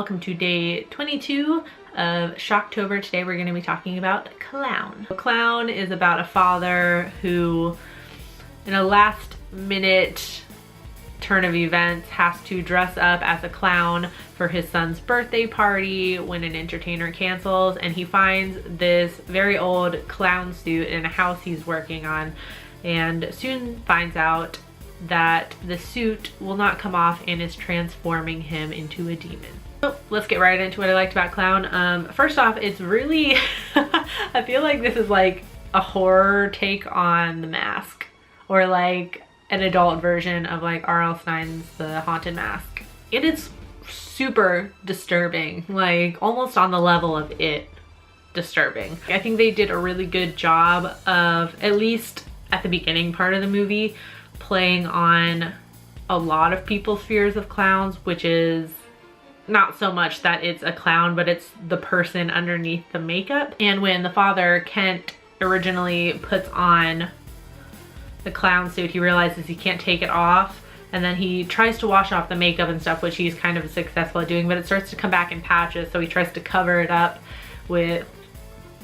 welcome to day 22 of Shocktober. Today we're going to be talking about Clown. Clown is about a father who, in a last minute turn of events, has to dress up as a clown for his son's birthday party when an entertainer cancels, and he finds this very old clown suit in a house he's working on, and soon finds out that the suit will not come off and is transforming him into a demon. So let's get right into what I liked about Clown. First off, it's really I feel like this is like a horror take on The Mask, or like an adult version of like R.L. Stein's The Haunted Mask. It is super disturbing, like almost on the level of It disturbing. I think they did a really good job of, at least at the beginning part of the movie, playing on a lot of people's fears of clowns, which is not so much that it's a clown, but it's the person underneath the makeup. And when the father, Kent, originally puts on the clown suit, he realizes he can't take it off, and then he tries to wash off the makeup and stuff, which he's kind of successful at doing, but it starts to come back in patches, so he tries to cover it up with,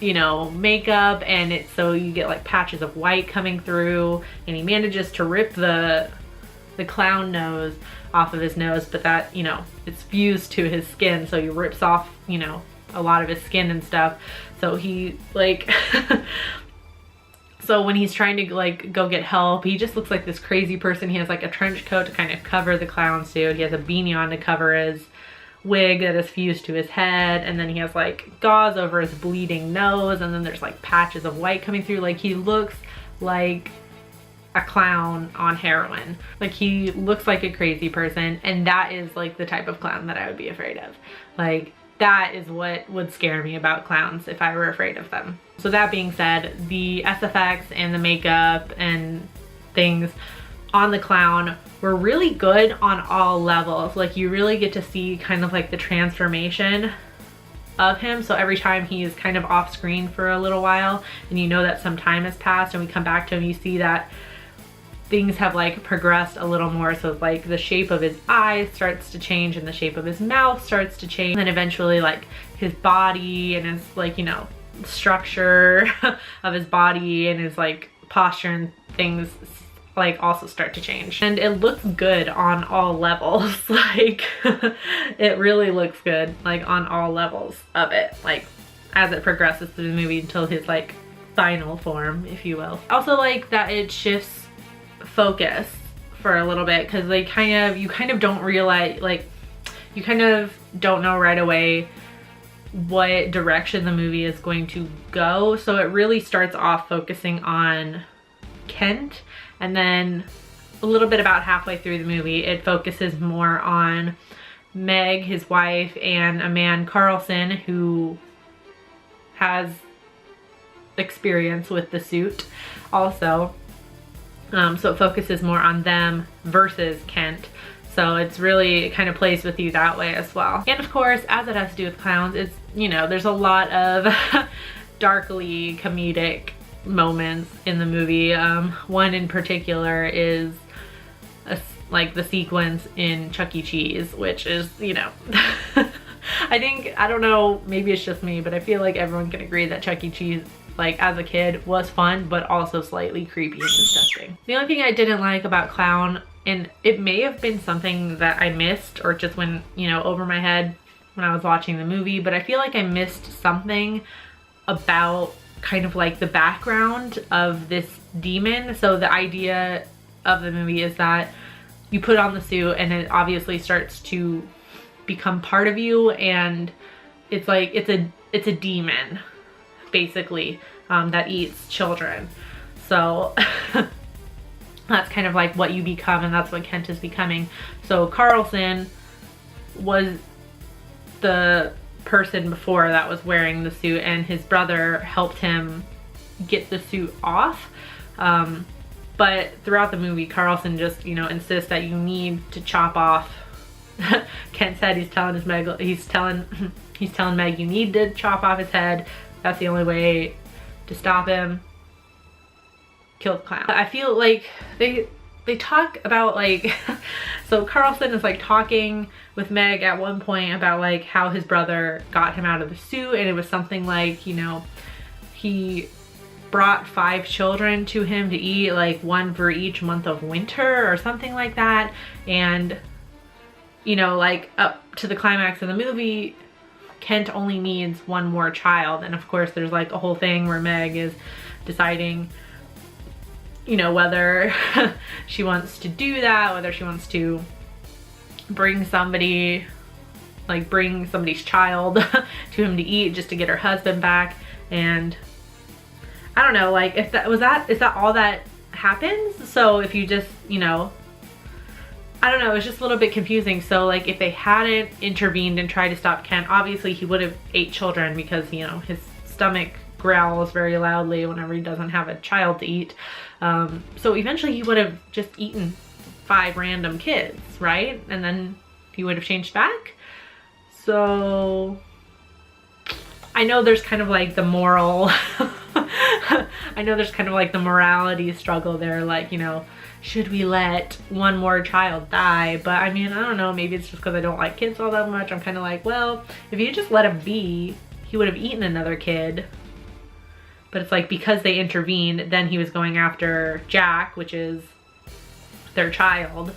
you know, makeup, and it's so you get like patches of white coming through, and he manages to rip the clown nose off of his nose, but that, you know, it's fused to his skin, so he rips off, you know, a lot of his skin and stuff. So he like so when he's trying to like go get help, he just looks like this crazy person. He has like a trench coat to kind of cover the clown suit, he has a beanie on to cover his wig that is fused to his head, and then he has like gauze over his bleeding nose, and then there's like patches of white coming through. Like he looks like a clown on heroin. Like he looks like a crazy person, and that is like the type of clown that I would be afraid of. Like that is what would scare me about clowns if I were afraid of them. So that being said, the SFX and the makeup and things on the clown were really good on all levels. Like you really get to see kind of like the transformation of him. So every time he's kind of off screen for a little while, and you know that some time has passed, and we come back to him, you see that things have like progressed a little more. So like the shape of his eyes starts to change, and the shape of his mouth starts to change, and then eventually like his body and his like, you know, structure of his body and his like posture and things like also start to change, and it looks good on all levels. Like it really looks good like on all levels of it, like as it progresses through the movie until his like final form, if you will. Also like that it shifts focus for a little bit, because they you kind of don't realize, like you kind of don't know right away what direction the movie is going to go. So it really starts off focusing on Kent, and then a little bit about halfway through the movie it focuses more on Meg, his wife, and a man, Carlson, who has experience with the suit also. So it focuses more on them versus Kent. So it's really, it kind of plays with you that way as well. And of course, as it has to do with clowns, it's, you know, there's a lot of darkly comedic moments in the movie. One in particular is like the sequence in Chuck E. Cheese, which is, you know, I don't know, maybe it's just me, but I feel like everyone can agree that Chuck E. Cheese, like as a kid, was fun, but also slightly creepy and disgusting. The only thing I didn't like about Clown, and it may have been something that I missed or just went, you know, over my head when I was watching the movie, but I feel like I missed something about kind of like the background of this demon. So the idea of the movie is that you put on the suit and it obviously starts to become part of you, and it's like it's a demon basically that eats children. So that's kind of like what you become, and that's what Kent is becoming. So Carlson was the person before that was wearing the suit, and his brother helped him get the suit off. But throughout the movie, Carlson just, you know, insists that you need to chop off. Kent said he's telling Meg you need to chop off his head. That's the only way to stop him. Kill the clown. I feel like they talk about like, so Carlson is like talking with Meg at one point about like how his brother got him out of the suit, and it was something like, you know, he brought 5 children to him to eat, like 1 for each month of winter or something like that. And, you know, like up to the climax of the movie, Kent only needs 1 more child. And of course there's like a whole thing where Meg is deciding, you know, whether she wants to do that, whether she wants to bring somebody's child to him to eat just to get her husband back. And I don't know, like, if that is that all that happens? So if you just, you know, I don't know, it's just a little bit confusing. So like, if they hadn't intervened and tried to stop Kent, obviously he would have ate children, because, you know, his stomach growls very loudly whenever he doesn't have a child to eat. So eventually he would have just eaten 5 random kids, right? And then he would have changed back. So I know there's kind of like the moral, I know there's kind of like the morality struggle there, like, you know, should we let 1 more child die? But I mean, I don't know, maybe it's just because I don't like kids all that much. I'm kind of like, well, if you just let him be, he would have eaten another kid. But it's like, because they intervened, then he was going after Jack, which is their child,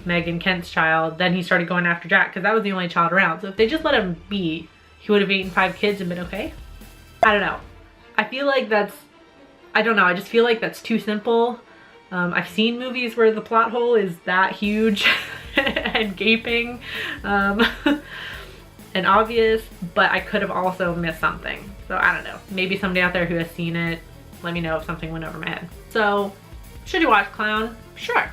Meg and Kent's child. Then he started going after Jack because that was the only child around. So if they just let him be, he would have eaten 5 kids and been okay. I don't know. I feel like that's, I don't know, I just feel like that's too simple. I've seen movies where the plot hole is that huge and gaping and obvious, but I could have also missed something. So I don't know, maybe somebody out there who has seen it, let me know if something went over my head. So should you watch Clown? Sure.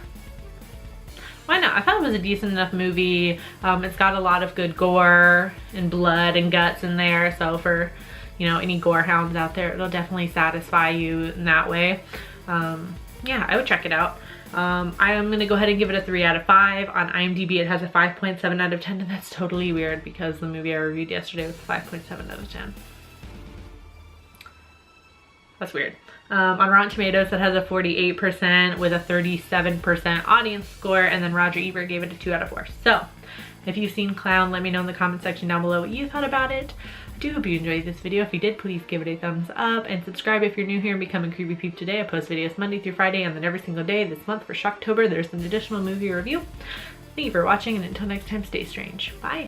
Why not? I thought it was a decent enough movie. It's got a lot of good gore and blood and guts in there. So for, you know, any gore hounds out there, it'll definitely satisfy you in that way. Yeah, I would check it out. I am gonna go ahead and give it a 3 out of 5. On IMDb it has a 5.7 out of 10, and that's totally weird because the movie I reviewed yesterday was a 5.7 out of 10. That's weird. On Rotten Tomatoes it has a 48% with a 37% audience score, and then Roger Ebert gave it a 2 out of 4. So if you've seen Clown, let me know in the comment section down below what you thought about it. I do hope you enjoyed this video. If you did, please give it a thumbs up and subscribe if you're new here and become a Creepy Peep today. I post videos Monday through Friday and then every single day this month for Shocktober. There's an additional movie review. Thank you for watching, and until next time, stay strange. Bye.